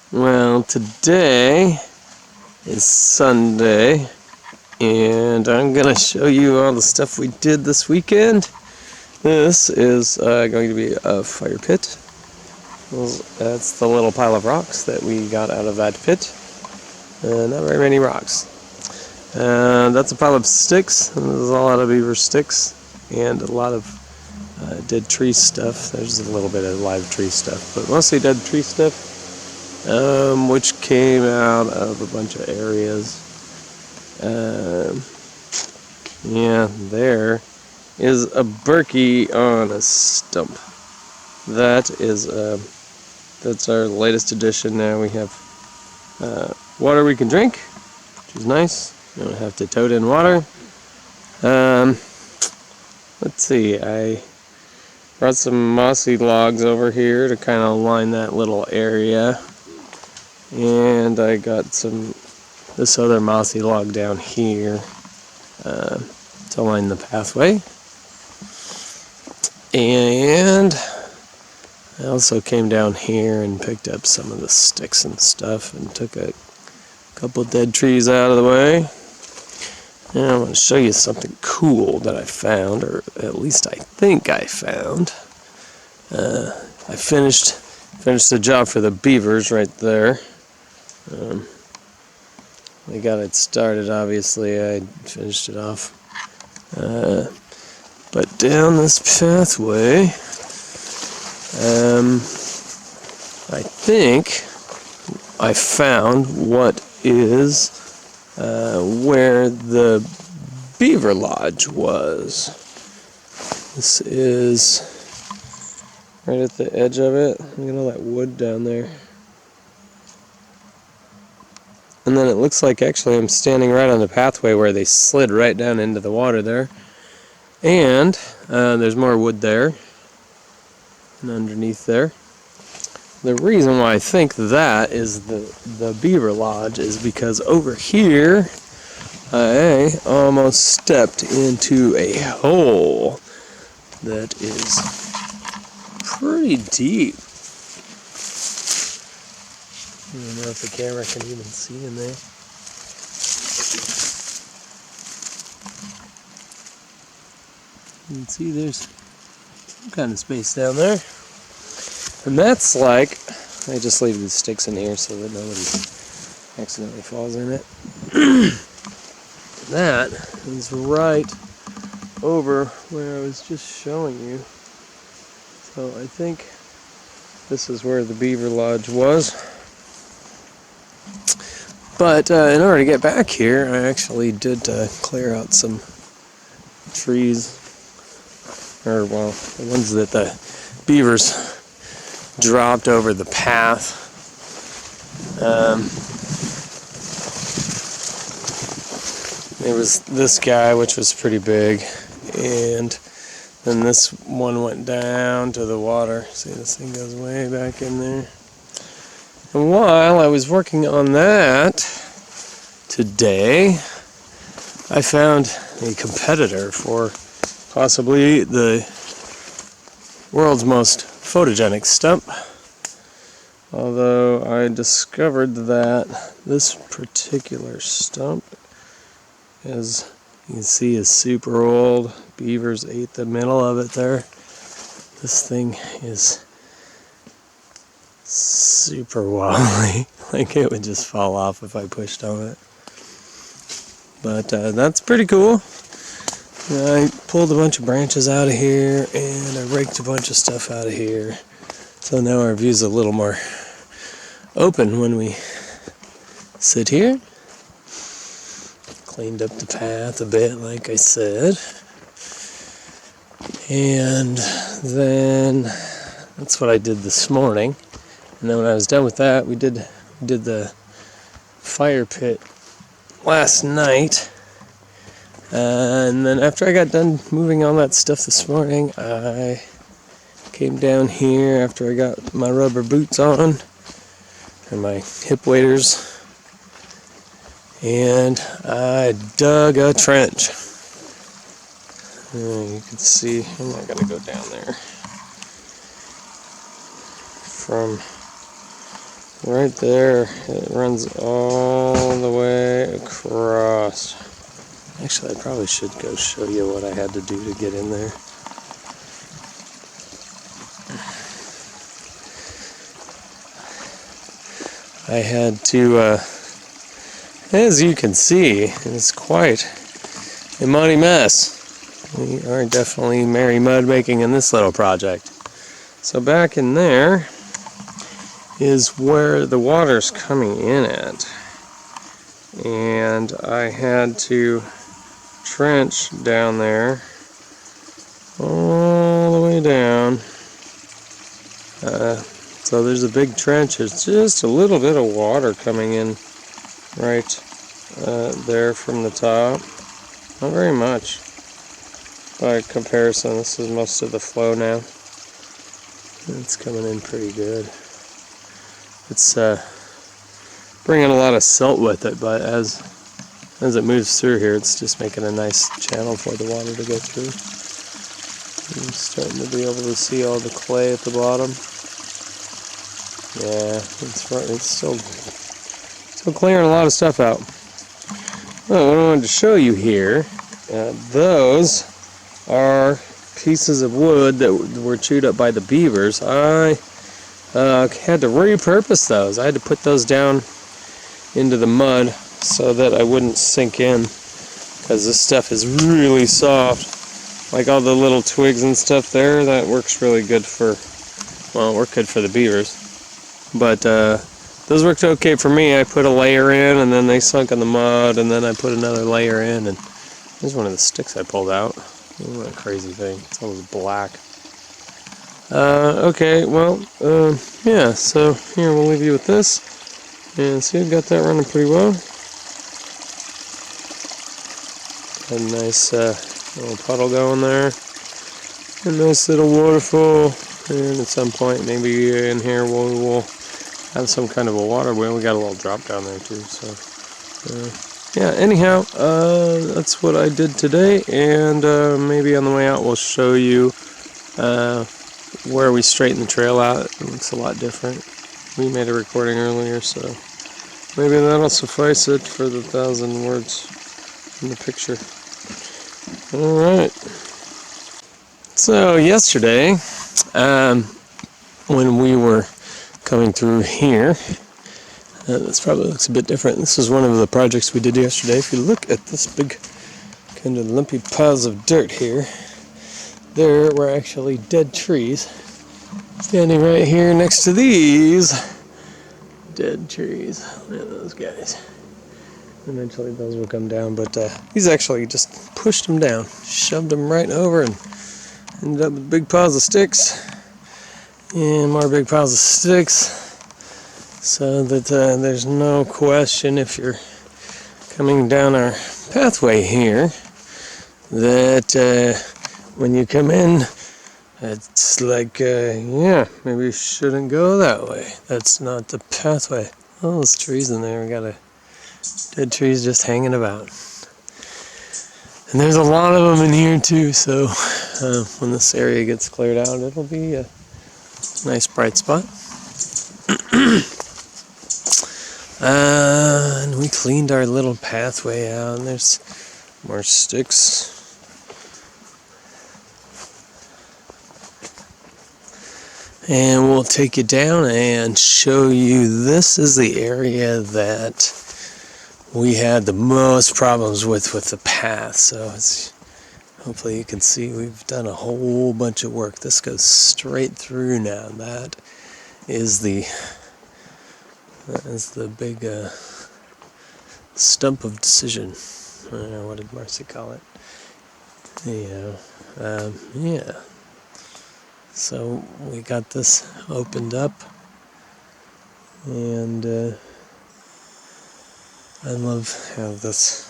Well, today is Sunday, and I'm going to show you all the stuff we did this weekend. This is going to be a fire pit. That's the little pile of rocks that we got out of that pit. Not very many rocks. That's a pile of sticks. This is all out of beaver sticks, and a lot of dead tree stuff. There's a little bit of live tree stuff, but mostly dead tree stuff. Which came out of a bunch of areas. Yeah, there is a Berkey on a stump. That's our latest addition. Now we have water we can drink, which is nice. You don't have to tote in water. Let's see, I brought some mossy logs over here to kind of line that little area. And I got this other mossy log down here to line the pathway. And I also came down here and picked up some of the sticks and stuff and took a couple dead trees out of the way. And I want to show you something cool that I found, or at least I think I found. I finished the job for the beavers right there. We got it started, obviously. I finished it off. But down this pathway, I think I found what is where the beaver lodge was. This is right at the edge of it. Look at all that wood down there. And then it looks like actually I'm standing right on the pathway where they slid right down into the water there. And there's more wood there and underneath there. The reason why I think that is the beaver lodge is because over here I almost stepped into a hole that is pretty deep. I don't know if the camera can even see in there. You can see there's some kind of space down there. And that's like, I just leave the sticks in here so that nobody accidentally falls in it. That is right over where I was just showing you. So I think this is where the beaver lodge was. But in order to get back here, I actually did clear out some trees, or well, the ones that the beavers dropped over the path. There was this guy, which was pretty big, and then this one went down to the water. See, this thing goes way back in there. And while I was working on that today, I found a competitor for possibly the world's most photogenic stump. Although I discovered that this particular stump is, you can see, is super old. Beavers ate the middle of it there. This thing is super wobbly, like it would just fall off if I pushed on it. But that's pretty cool. I pulled a bunch of branches out of here and I raked a bunch of stuff out of here. So now our view's a little more open when we sit here. Cleaned up the path a bit, like I said. And then that's what I did this morning. And then when I was done with that, we did the fire pit last night. And then after I got done moving all that stuff this morning, I came down here after I got my rubber boots on and my hip waders, and I dug a trench. And you can see, I'm not going to go down there. From right there. It runs all the way across. Actually, I probably should go show you what I had to do to get in there. I had to, as you can see, it's quite a muddy mess. We are definitely merry mud making in this little project. So back in there is where the water's coming in at. And I had to trench down there all the way down. So there's a big trench. It's just a little bit of water coming in right there from the top. Not very much by comparison. This is most of the flow now. It's coming in pretty good. It's bringing a lot of silt with it, but as it moves through here, it's just making a nice channel for the water to go through. I'm starting to be able to see all the clay at the bottom. Yeah, it's still clearing a lot of stuff out. Well, what I wanted to show you here, those are pieces of wood that were chewed up by the beavers. I had to repurpose those. I had to put those down into the mud so that I wouldn't sink in, because this stuff is really soft. Like all the little twigs and stuff there, that works really good for, well, it worked good for the beavers. But those worked okay for me. I put a layer in, and then they sunk in the mud, and then I put another layer in, and here's one of the sticks I pulled out. Oh, what a crazy thing. It's almost black. Okay, well, yeah, so here, we'll leave you with this. And see, I've got that running pretty well. A nice little puddle going there. A nice little waterfall. And at some point, maybe in here, we'll have some kind of a water wheel. We got a little drop down there too, so yeah, anyhow, that's what I did today, and maybe on the way out we'll show you where we straightened the trail out. It looks a lot different. We made a recording earlier, so maybe that'll suffice it for the 1,000 words in the picture. Alright, so yesterday when we were coming through here, this probably looks a bit different. This is one of the projects we did yesterday. If you look at this big kind of lumpy piles of dirt here, there were actually dead trees standing right here next to these dead trees. Look at those guys. Eventually those will come down, but these actually just pushed them down, shoved them right over, and ended up with big piles of sticks and more big piles of sticks. So that there's no question, if you're coming down our pathway here, that when you come in, it's like, yeah, maybe you shouldn't go that way. That's not the pathway. All those trees in there, we got dead trees just hanging about. And there's a lot of them in here too, so when this area gets cleared out, it'll be a nice bright spot. And we cleaned our little pathway out, and there's more sticks. And we'll take you down and show you, this is the area that we had the most problems with the path. So it's, hopefully you can see we've done a whole bunch of work. This goes straight through now. That is the big stump of decision. I don't know, what did Marcy call it? Yeah. So we got this opened up, and I love how this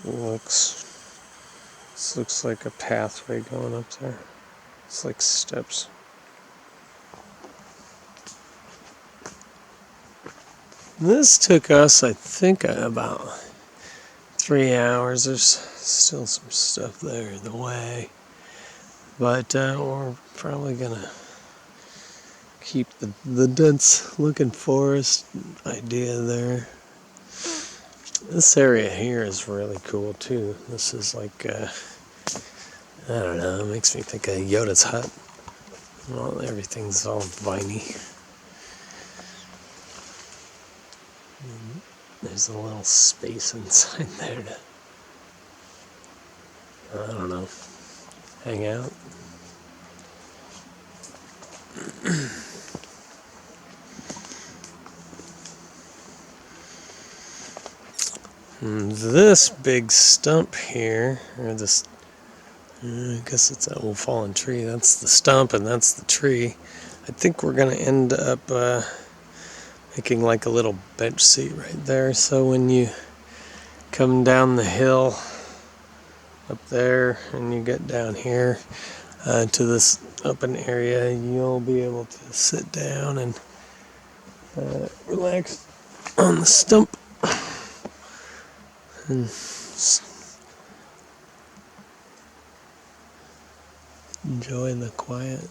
looks. This looks like a pathway going up there. It's like steps. This took us, I think, about 3 hours. There's still some stuff there in the way, but we're probably gonna keep the dense looking forest idea there. This area here is really cool too. This is like, I don't know, it makes me think of Yoda's hut. Well, everything's all viney. There's a little space inside there to, I don't know, hang out. And this big stump here, or this, I guess it's an old fallen tree. That's the stump and that's the tree. I think we're going to end up making like a little bench seat right there. So when you come down the hill up there and you get down here to this open area, you'll be able to sit down and relax on the stump and enjoy the quiet.